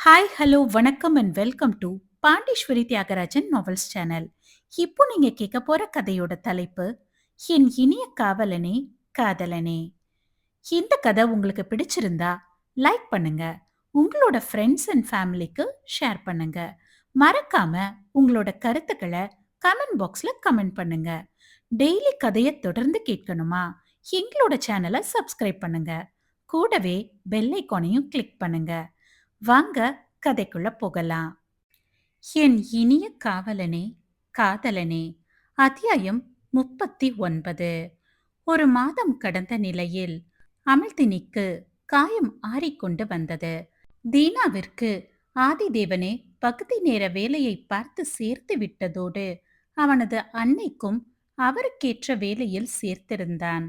Hi, hello, வணக்கம் and welcome to Pandeeswari Thiyagarajan novels channel. இப்போ நீங்க கேட்க போற கதையோட தலைப்பு என் இனிய காவலனே, காதலனே. இந்த கதை உங்களுக்கு பிடிச்சிருந்தா லைக் பண்ணுங்க. உங்களோட ஃப்ரெண்ட்ஸ் அண்ட் ஃபேமிலிக்கு ஷேர் பண்ணுங்க. மறக்காம உங்களோட கருத்துக்களை கமெண்ட் பாக்ஸ்ல கமெண்ட் பண்ணுங்க. டெய்லி கதையை தொடர்ந்து கேட்கணுமா? எங்களோட சேனலை சப்ஸ்கிரைப் பண்ணுங்க. கூடவே பெல் ஐகானையும் கிளிக் பண்ணுங்க. வாங்க கதைக்குள்ள போகலாம். என் இனிய காவலனே, காதலனே. அத்தியாயம் 39. ஒரு மாதம் கடந்த நிலையில் அமிழ்தினிக்கு காயம் ஆறிக்கொண்டு வந்தது. தீனாவிற்கு ஆதிதேவனே பகுதி நேர வேலையை பார்த்து சேர்த்து விட்டதோடு அவனது அன்னைக்கும் அவருக்கேற்ற வேலையில் சேர்த்திருந்தான்.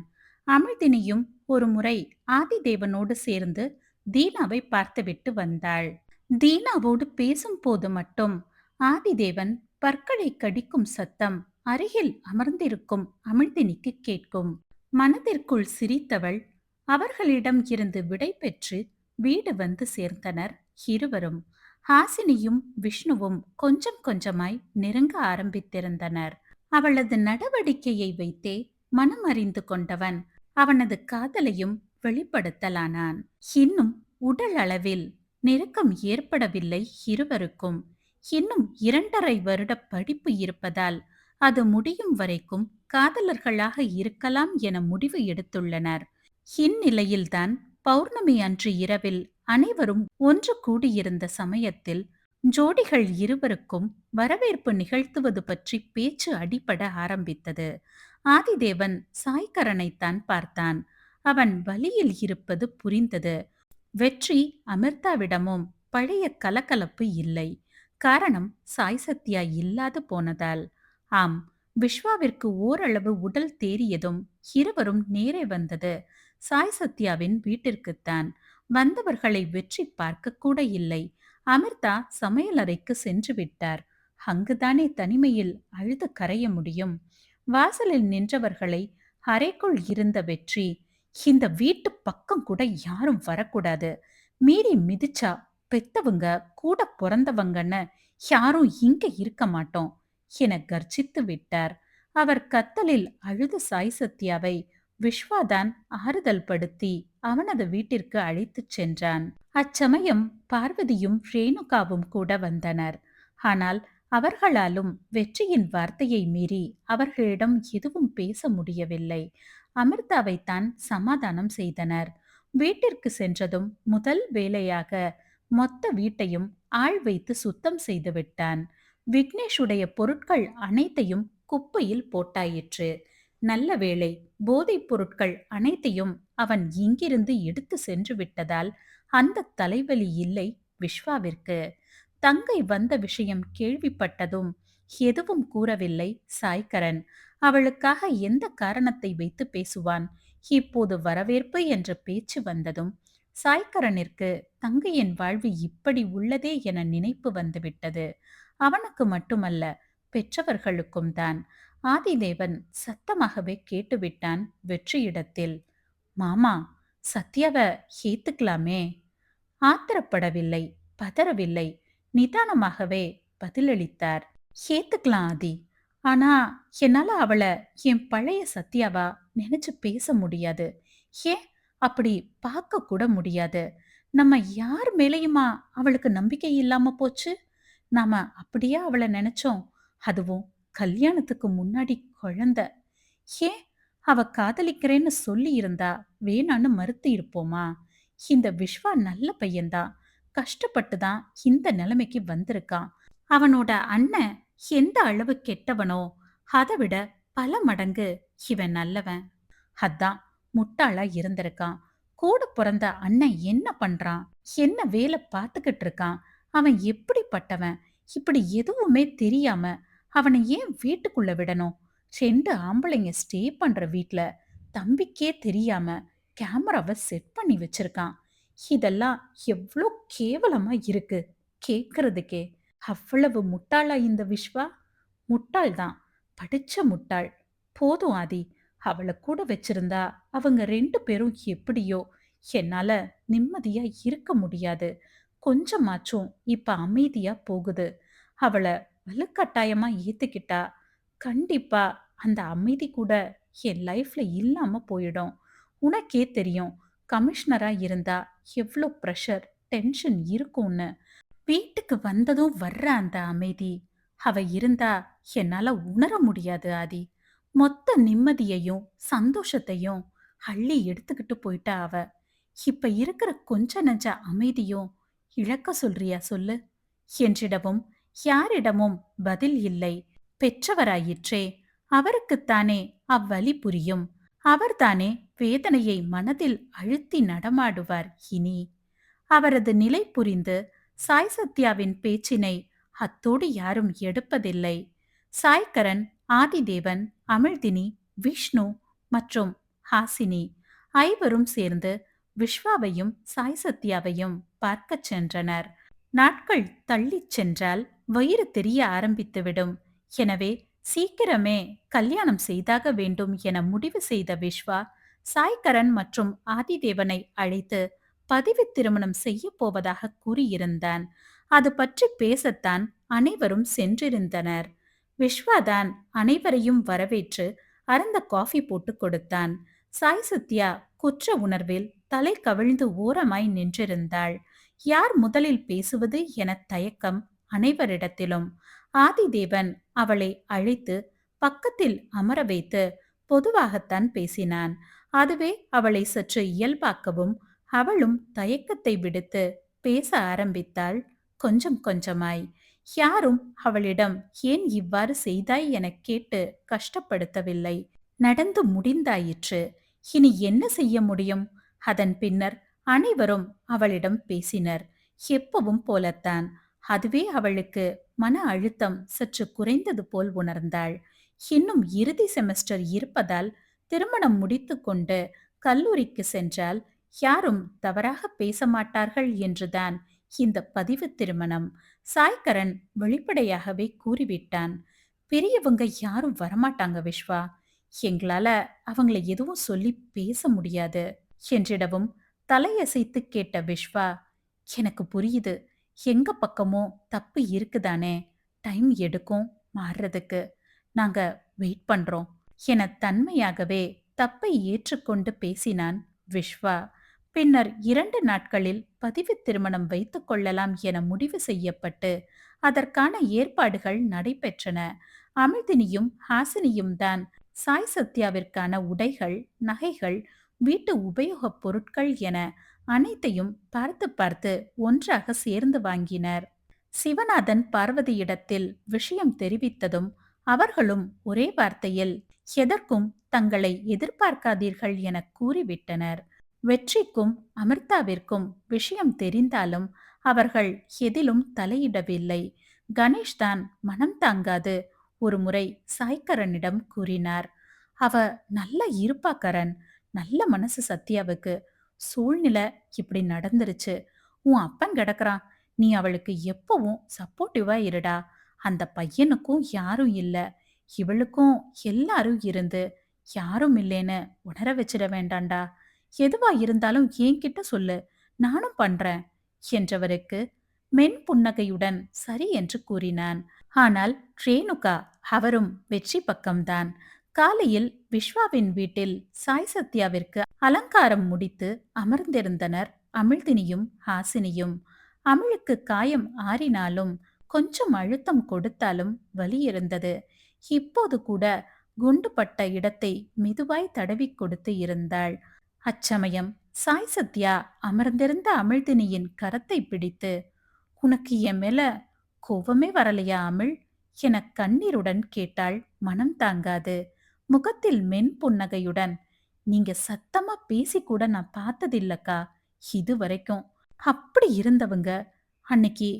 அமிழ்தினியும் ஒரு முறை ஆதிதேவனோடு சேர்ந்து தீனாவை பார்த்துவிட்டு வந்தாள். தீனாவோடு பேசும்போது மட்டும் ஆதிதேவன் பற்களை கடிக்கும் சத்தம் அருகில் அமர்ந்திருக்கும் அமிழ்தினிக்கு கேட்கும். மனதிற்குள் சிரித்தவள் அவர்களிடம் இருந்து விடை பெற்று வீடு வந்து சேர்ந்தனர் இருவரும். ஹாசினியும் விஷ்ணுவும் கொஞ்சம் கொஞ்சமாய் நெருங்க ஆரம்பித்திருந்தனர். அவளது நடவடிக்கையை வைத்தே மனம் அறிந்து கொண்டவன் அவனது காதலையும் வெளிப்படுத்தலானான். இன்னும் உடல் அளவில் நெருக்கம் ஏற்படவில்லை இருவருக்கும். இன்னும் 2.5 வருட படிப்பு இருப்பதால் அது முடியும் வரைக்கும் காதலர்களாக இருக்கலாம் என முடிவு எடுத்துள்ளனர். இந்நிலையில்தான் பௌர்ணமி அன்று இரவில் அனைவரும் ஒன்று கூடியிருந்த சமயத்தில் ஜோடிகள் இருவருக்கும் வரவேற்பு நிகழ்த்துவது பற்றி பேச்சு அடிபட ஆரம்பித்தது. ஆதிதேவன் சாய்கரனைத்தான் பார்த்தான். அவன் வலியில் இருப்பது புரிந்தது. வெற்றி அமிர்தாவிடமும் பழைய கலகலப்பு இல்லை. காரணம் சாய் சத்யா இல்லாது போனதால். ஆம், விஸ்வாவிற்கு ஓரளவு உடல் தேறியதும் இருவரும் நேரே வந்தது சாய் சத்யாவின் வீட்டிற்குத்தான். வந்தவர்களை வெற்றி பார்க்க கூட இல்லை. அமிர்தா சமையலறைக்கு சென்று விட்டார். அங்குதானே தனிமையில் அழுது கரைய முடியும். வாசலில் நின்றவர்களை அறைக்குள் இருந்த வெற்றி, இந்த வீட்டு பக்கம் கூட யாரும் வரக்கூடாது, மீறி மிதிச்சா பெத்தவங்க கூட பிறந்தவங்கன்னு யாரும் இங்க இருக்க மாட்டோம் என கர்ஜித்து விட்டார். அவர் கத்தலில் அழுத சாய் சத்யாவை விஸ்வாதான் ஆறுதல் படுத்தி அவனது வீட்டிற்கு அழைத்துச் சென்றான். அச்சமயம் பார்வதியும் ரேணுகாவும் கூட வந்தனர். ஆனால் அவர்களாலும் வெற்றியின் வார்த்தையை மீறி அவர்களிடம் எதுவும் பேச முடியவில்லை. அமிர்தாவைத்தான் சமாதானம் செய்தனர். வீட்டிற்கு சென்றதும் முதல் வேலையாக மொத்த வீட்டையும் ஆள் வைத்து சுத்தம் செய்து விட்டான். விக்னேஷுடைய பொருட்கள் அனைத்தையும் குப்பையில் போட்டாயிற்று. நல்ல வேளை, போதைப் பொருட்கள் அனைத்தையும் அவன் இங்கிருந்து எடுத்து சென்று விட்டதால் அந்த தலைவலி இல்லை விஸ்வாவிற்கு. தங்கை வந்த விஷயம் கேள்விப்பட்டதும் எதுவும் கூறவில்லை சாய்கரன். அவளுக்காக எந்த காரணத்தை வைத்து பேசுவான்? இப்போது வரவேற்பு என்ற பேச்சு வந்ததும் சாய்கரனிற்கு தங்கையின் வாழ்வு இப்படி உள்ளதே என நினைப்பு வந்துவிட்டது. அவனுக்கு மட்டுமல்ல, பெற்றவர்களுக்கும் தான். ஆதிதேவன் சத்தமாகவே கேட்டுவிட்டான் வெற்றியிடத்தில். மாமா, சத்யாவ ஏத்துக்கலாமே. ஆத்திரப்படவில்லை, பதறவில்லை, நிதானமாகவே பதிலளித்தார். ஏத்துக்கலாம் ஆதி. ஆனா என்னால அவள என் பழைய சத்யாவா நினைச்சு பேச முடியாது. ஏன், அப்படி பார்க்க கூட முடியாது. நம்ம யார் மேலேயுமா அவளுக்கு நம்பிக்கை இல்லாம போச்சு? நாம அப்படியே அவளை நினைச்சோம். அதுவும் கல்யாணத்துக்கு முன்னாடி குழந்தை. ஏன், அவ காதலிக்கிறேன்னு சொல்லி இருந்தா வேணான்னு மறுத்து இருப்போமா? இந்த விஸ்வா நல்ல பையன்தான். கஷ்டப்பட்டு தான் இந்த நிலைமைக்கு வந்திருக்கான். அவனோட அண்ணன் எந்த அளவு கெட்டவனோ அதை விட பல மடங்கு இவன் நல்லவன். அதான் முட்டாளா இருந்திருக்கான். கூட பிறந்த அண்ணன் என்ன பண்றான், என்ன வேலை பார்த்துக்கிட்டு இருக்கான், அவன் எப்படிப்பட்டவன், இப்படி எதுவுமே தெரியாம அவனை ஏன் வீட்டுக்குள்ள விடணும்? 2 ஆம்பளைங்க ஸ்டே பண்ற வீட்ல தம்பிக்கே தெரியாம கேமராவை செட் பண்ணி வச்சிருக்கான். இதெல்லாம் எவ்வளோ கேவலமா இருக்கு கேட்கறதுக்கே. அவ்வளவு முட்டாளா இந்த விஸ்வா? முட்டாள்தான், படிச்ச முட்டாள். போதும் ஆதி, அவளை கூட வச்சிருந்தா அவங்க 2 பேரும் எப்படியோ. என்னால நிம்மதியா இருக்க முடியாது. கொஞ்சமாச்சும் இப்ப அமைதியா போகுது. அவள வலுக்கட்டாயமா ஏத்துக்கிட்டா, கண்டிப்பா அந்த அமைதி கூட என் லைஃப்ல இல்லாம போயிடும். உனக்கே தெரியும், கமிஷனரா இருந்தா எவ்ளோ பிரஷர், டென்ஷன் இருக்கும்னு. வீட்டுக்கு வந்ததும் வர்ற அந்த அமைதி, அவ இருந்தா என்னால உணர முடியாது ஆதி. மொத்த நிம்மதியையும், சந்தோஷத்தையும் அள்ளி எடுத்துக்கிட்டு போயிட்டா அவ. இப்ப இருக்கிற கொஞ்ச நெஞ்ச அமைதியும் இழக்க சொல்றியா சொல்லு? என்றிடவும் யாரிடமும் பதில் இல்லை. பெற்றவராயிற்றே, அவருக்குத்தானே அவ்வலி புரியும். அவர்தானே வேதனையை மனதில் அழுத்தி நடமாடுவார் இனி. அவரது நிலை புரிந்து சாய் சத்யாவின் பேச்சினை அத்தோடு யாரும் எடுப்பதில்லை. சாய்கரன், ஆதிதேவன், அமிழ்தினி, விஷ்ணு மற்றும் ஹாசினி ஐவரும் சேர்ந்து விஸ்வாவையும் சாய் சத்யாவையும் பார்க்கச் சென்றனர். நாட்கள் தள்ளிச் சென்றால் வயிறு தெரிய ஆரம்பித்துவிடும். எனவே சீக்கிரமே கல்யாணம் செய்தாக வேண்டும் என முடிவு செய்த விஸ்வா, சாய்கரன் மற்றும் ஆதிதேவனை அழைத்து பதிவு திருமணம் செய்ய போவதாக கூறியிருந்தான். அது பற்றி பேசத்தான் அனைவரும் சென்றிருந்தனர். விஸ்வாதான் அனைவரையும் வரவேற்று அருந்த காஃபி போட்டு கொடுத்தான். சாய் சத்யா குற்ற உணர்வில் தலை கவிழ்ந்து ஓரமாய் நின்றிருந்தாள். யார் முதலில் பேசுவது என தயக்கம் அனைவரிடத்திலும். ஆதிதேவன் அவளை அழைத்து பக்கத்தில் அமர வைத்து பொதுவாகத்தான் பேசினான். அதுவே அவளை சற்று இயல்பாக்கவும் அவளும் தயக்கத்தை விடுத்து பேச ஆரம்பித்தாள். கொஞ்சம் கொஞ்சமாய். யாரும் அவளிடம் ஏன் இவ்வாறு செய்தாய் எனக் கேட்டு கஷ்டப்படுத்தவில்லை. நடந்து முடிந்தாயிற்று. இனி என்ன செய்ய முடியும்? அதன் பின்னர் அனைவரும் அவளிடம் பேசினர். எப்பவும் போலத்தான். அதுவே அவளுக்கு மன அழுத்தம் சற்று குறைந்தது போல் உணர்ந்தாள். இன்னும் இறுதி செமஸ்டர் இருப்பதால் திருமணம் முடித்துக்கொண்டு கல்லூரிக்கு சென்றால் யாரும் தவறாக பேச மாட்டார்கள் என்றுதான் இந்த பதிவு திருமணம். சாய்கரன் வெளிப்படையாகவே கூறிவிட்டான். பெரியவங்க யாரும் வரமாட்டாங்க விஸ்வா. எங்களால அவங்கள எதுவும் சொல்லி பேச முடியாது என்றிடவும் தலையசைத்து கேட்ட விஸ்வா, எனக்கு புரியுது. எங்க பக்கமும் தப்பு இருக்குதானே. டைம் எடுக்கும் மாறுறதுக்கு. நாங்க வெயிட் பண்றோம் என தன்மையாகவே தப்பை ஏற்றுக்கொண்டு பேசினான் விஸ்வா. பின்னர் 2 நாட்களில் பதிவு திருமணம் வைத்துக் கொள்ளலாம் என முடிவு செய்யப்பட்டு அதற்கான ஏற்பாடுகள் நடைபெற்றன. அமிர்தினியும் ஹாசினியும் தான் சாய் சத்யாவிற்கான உடைகள், நகைகள், வீட்டு உபயோகப் பொருட்கள் என அனைத்தையும் பார்த்து பார்த்து ஒன்றாக சேர்ந்து வாங்கினர். சிவநாதன் பார்வதியிடத்தில் விஷயம் தெரிவித்ததும் அவர்களும் ஒரே வார்த்தையில் எதற்கும் தங்களை எதிர்பார்க்காதீர்கள் என கூறிவிட்டனர். வெற்றிக்கும் அமிர்தாவிற்கும் விஷயம் தெரிந்தாலும் அவர்கள் எதிலும் தலையிடவில்லை. கணேஷ் தான் மனம் தாங்காது ஒரு முறை சாய்கரனிடம் கூறினார். அவ நல்ல இருப்பா கரண். நல்ல மனசு சத்யாவுக்கு. சூழ்நிலை இப்படி நடந்துருச்சு. உன் அப்பன் கிடக்குறான். நீ அவளுக்கு எப்பவும் சப்போர்ட்டிவா இருடா. அந்த பையனுக்கும் யாரும் இல்ல. இவளுக்கும் எல்லாரும் இருந்து யாரும் இல்லேன்னு உணர வச்சிட வேண்டாண்டா. எதுவா இருந்தாலும் என்கிட்ட சொல்லு. நானும் பண்றேன் என்றவருக்கு மென் புன்னகையுடன் சரி என்று கூறினான். ஆனால் ரேணுகா அவரும் வெற்றி பக்கம்தான். காலையில் விஸ்வாவின் வீட்டில் சாய் சத்யாவிற்கு அலங்காரம் முடித்து அமர்ந்திருந்தனர் அமிழ்தினியும் ஹாசினியும். அமிழுக்கு காயம் ஆறினாலும் கொஞ்சம் அழுத்தம் கொடுத்தாலும் வலி இருந்தது. இப்போது கூட குண்டுபட்ட இடத்தை மெதுவாய் தடவி கொடுத்து இருந்தாள். அச்சமயம் சாய் சத்யா அமர்ந்திருந்த அமிழ்தினியின் கரத்தை பிடித்து, உனக்கு என் மேல கோவமே வரலையா அமிழ் என கண்ணீருடன் கேட்டாள் மனம் தாங்காது. முகத்தில் மென் புன்னகையுடன், நீங்க சத்தமா பேசி கூட நான் பார்த்ததில்லக்கா இது வரைக்கும். அப்படி இருந்தவங்க அன்னைக்கு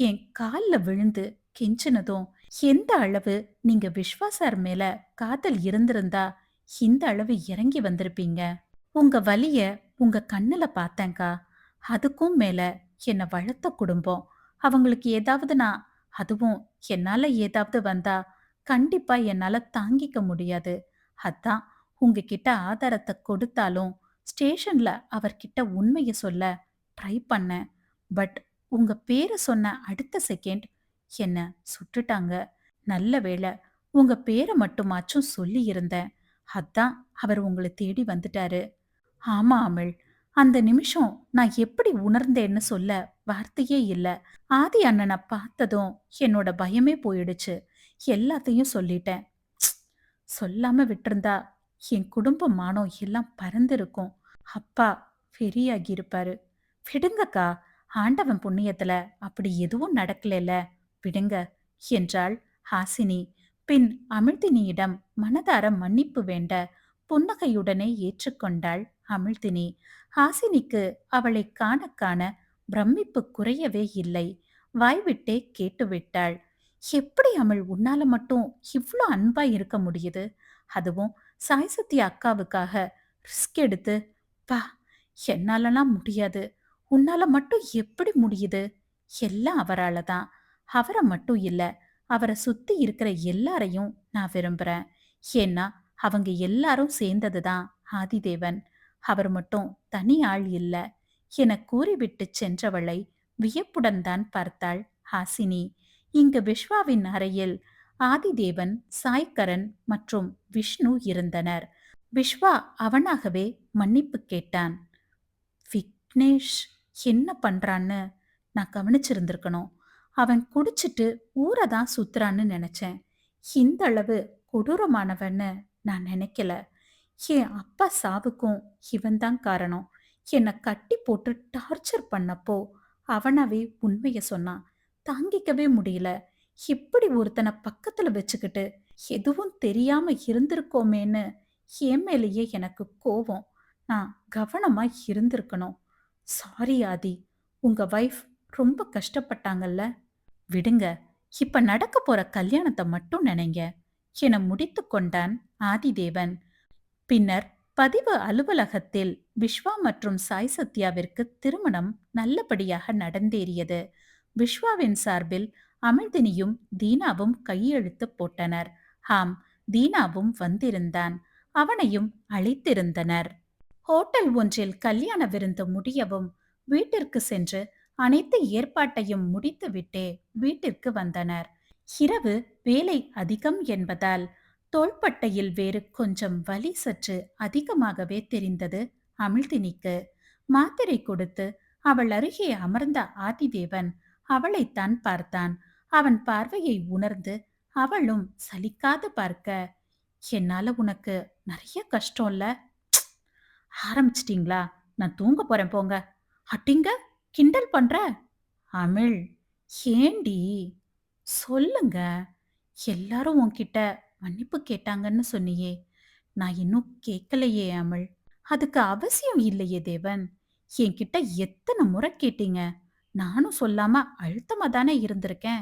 என் கால்ல விழுந்து கெஞ்சினதும் எந்த அளவு நீங்க விஸ்வா சார் மேல காதல் இருந்திருந்தா இந்த அளவு இறங்கி வந்திருப்பீங்க. உங்க வலிய உங்க கண்ணுல பார்த்தேன்க்கா. அதுக்கும் மேல என்ன வளர்த்த குடும்பம். அவங்களுக்கு ஏதாவதுனா, அதுவும் என்னால ஏதாவது வந்தா கண்டிப்பா என்னால தாங்கிக்க முடியாது. அதான் உங்ககிட்ட ஆதாரத்தை கொடுத்தாலும் ஸ்டேஷன்ல அவர்கிட்ட உண்மைய சொல்ல ட்ரை பண்ணேன். பட் உங்க பேர சொன்ன அடுத்த செகண்ட் என்ன சுட்டுட்டாங்க. நல்ல வேளை உங்க பேர மட்டுமாச்சும் சொல்லியிருந்தேன். அதான் அவர் உங்கள தேடி வந்துட்டாரு. ஆமா அமிழ். அந்த நிமிஷம் நான் எப்படி உணர்ந்தேன்னு சொல்ல வார்த்தையே இல்ல. ஆதி அண்ணன பார்த்ததும் என்னோட பயமே போயிடுச்சு. எல்லாத்தையும் சொல்லிட்டேன். சொல்லாம விட்டிருந்தா என் குடும்ப மானம் எல்லாம் பறந்திருக்கும். அப்பா பெரியாகி இருப்பாரு. விடுங்கக்கா, ஆண்டவன் புண்ணியத்துல அப்படி எதுவும் நடக்கலல. விடுங்க என்றாள் ஹாசினி. பின் அமிழ்தினியிடம் மனதார மன்னிப்பு வேண்ட புன்னகையுடனே ஏற்றுக்கொண்டாள் அமிழ்தினி. ஹாசினிக்கு அவளை காண காண பிரமிப்பு குறையவே இல்லை. வாய்விட்டே கேட்டுவிட்டாள். எப்படி அமிழ் உன்னால மட்டும் இவ்ளோ அன்பா இருக்க முடியுது? அதுவும் சாய் சத்யா அக்காவுக்காக ரிஸ்க் எடுத்து. பா, என்னாலலாம் முடியாது. உன்னால மட்டும் எப்படி முடியுது? எல்லாம் அவரால தான். அவரை மட்டும் இல்ல, அவரை சுத்தி இருக்கிற எல்லாரையும் நான் விரும்புறேன். ஏன்னா அவங்க எல்லாரும் சேர்ந்ததுதான் ஆதிதேவன். அவர் மட்டும் தனி ஆள் இல்ல என கூறிவிட்டு சென்றவளை வியப்புடன் தான் பார்த்தாள் ஹாசினி. இங்கு விஸ்வாவின் அறையில் ஆதிதேவன், சாய்கரன் மற்றும் விஷ்ணு இருந்தனர். விஸ்வா அவனாகவே மன்னிப்பு கேட்டான். விக்னேஷ் என்ன பண்றான்னு நான் கவனிச்சிருந்திருக்கணும். அவன் குடிச்சிட்டு ஊரை தான் சுத்துறான்னு நினைச்சேன். இந்த அளவு கொடூரமானவன்னு நான் நினைக்கல. என் அப்பா சாவுக்கும் இவன் தான் காரணம். என்னை கட்டி போட்டு டார்ச்சர் பண்ணப்போ அவனாவே உண்மைய சொன்னான். தாங்கிக்கவே முடியல. இப்படி ஒருத்தனை பக்கத்துல வச்சுக்கிட்டு எதுவும் தெரியாம இருந்திருக்கோமேன்னு என் மேலேயே எனக்கு கோவம். நான் கவனமா இருந்திருக்கணும். சாரி ஆதி, உங்க வைஃப் ரொம்ப கஷ்டப்பட்டாங்கல்ல. விடுங்க, இப்ப நடக்க போற கல்யாணத்தை மட்டும் நினைங்க என முடித்து கொண்டான் ஆதிதேவன். பின்னர் பதிவு அலுவலகத்தில் விஸ்வா மற்றும் சாய் சத்யாவிற்கு திருமணம் நல்லபடியாக நடந்தேறியது. விஸ்வாவின் சார்பில் அமிழ்தினியும் தீனாவும் கையெழுத்து போட்டனர். ஆம், தீனாவும் வந்திருந்தான். அவனையும் அழைத்திருந்தனர். ஹோட்டல் ஒன்றில் கல்யாண விருந்து முடியவும் வீட்டிற்கு சென்று அனைத்து ஏற்பாட்டையும் முடித்துவிட்டே வீட்டிற்கு வந்தனர். இரவு வேலை அதிகம் என்பதால் தோள்பட்டையில் வேறு கொஞ்சம் வலி சற்று அதிகமாகவே தெரிந்தது அமிழ்தினிக்கு. மாத்திரை கொடுத்து அவள் அருகே அமர்ந்த ஆதிதேவன் அவளைத்தான் பார்த்தான். அவன் பார்வையை உணர்ந்து அவளும் சலிக்காது பார்க்க, என்னால உனக்கு நிறைய கஷ்டம்ல. ஆரம்பிச்சிட்டீங்களா? நான் தூங்க போறேன் போங்க. அட்டிங்க, கிண்டல் பண்ற? அமிழ், ஏண்டி? சொல்லுங்க. எல்லாரும் உன்கிட்ட மன்னிப்பு கேட்டாங்கன்னு சொன்னியே. நான் இன்னும் கேட்கலையே அமிழ். அதுக்கு அவசியம் இல்லையே தேவன். என்கிட்ட எத்தனை முறை கேட்டீங்க? நானும் சொல்லாம அழுத்தமா தானே இருந்திருக்கேன்.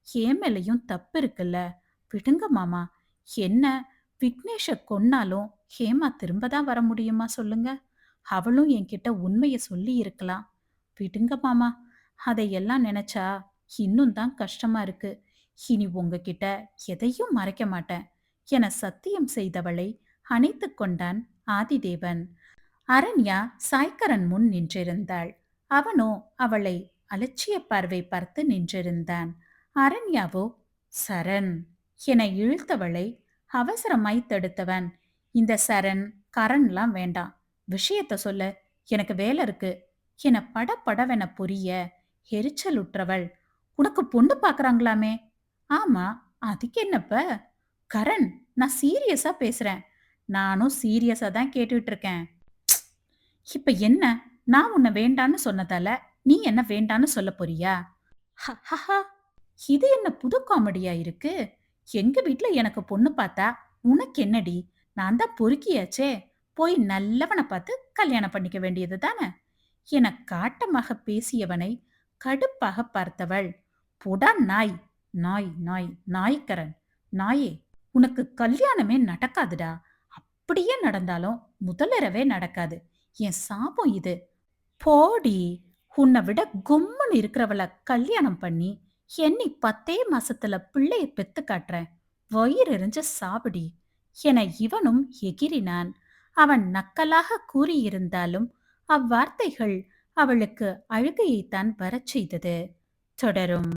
என் மேலையும் தப்பு இருக்குல்ல. விடுங்க மாமா. என்ன விக்னேஷ கொன்னாலும் ஹேமா திரும்ப தான் வர முடியுமா சொல்லுங்க? அவளும் என்கிட்ட உண்மைய சொல்லி இருக்கலாம். விடுங்க மாமா. அதையெல்லாம் நினைச்சா இன்னும் தான் கஷ்டமா இருக்கு. இனி உங்ககிட்ட எதையும் மறைக்க மாட்டேன் என சத்தியம் செய்தவளை அணைத்துக் கொண்டான் ஆதிதேவன். அரண்யா சாய்க்கரன் முன் நின்றிருந்தாள். அவனோ அவளை அலட்சிய பார்வை பார்த்து நின்றிருந்தான். அரண்யாவோ சரண் என இழுத்தவளை அவசரமாய் தடுத்தவன், இந்த சரண் கரண்லாம் வேண்டாம், விஷயத்த சொல்ல, எனக்கு வேலை இருக்கு என படபடவென புரிய எரிச்சலுற்றவள், உனக்கு பொண்ணு பாக்குறாங்களாமே. ஆமா, அதுக்கு என்னப்ப? கரண், நான் சீரியஸா பேசுறேன். நானும் சீரியஸா தான் கேட்டுட்டு இருக்கேன். இப்ப என்ன? நான் உன்னை வேண்டான்னு சொன்னதால நீ என்ன வேண்டான்னு சொல்ல போறியா? ஹஹஹா, இது என்ன புது காமெடியா இருக்கு? எங்க வீட்ல எனக்கு பொண்ணு பார்த்தா உனக்கு என்னடி? நான் தான் பொறுக்கியாச்சே. போய் நல்லவனை பார்த்து கல்யாணம் பண்ணிக்க வேண்டியது தானே என காட்டமாக பேசியவனை கடுப்பாக பார்த்தவள், போடா நாய், நாய் நாய் நாய்க்கரன், நாயே, உனக்கு கல்யாணமே நடக்காதுடா. அப்படியே நடந்தாலும் முதலிரவே நடக்காது. என் சாபம் இது. போடி, உன்னை விட கும்முன்னு இருக்கிறவள கல்யாணம் பண்ணி எண்ணி 10 மாசத்துல பிள்ளைய பெத்து காட்டுறேன். வயிறு எரிஞ்ச சாவடி என இவனும் எகிறினான். அவன் நக்கலாக கூறியிருந்தாலும் அவ்வார்த்தைகள் அவளுக்கு அழுகையைத்தான் வரச் செய்தது. தொடரும்.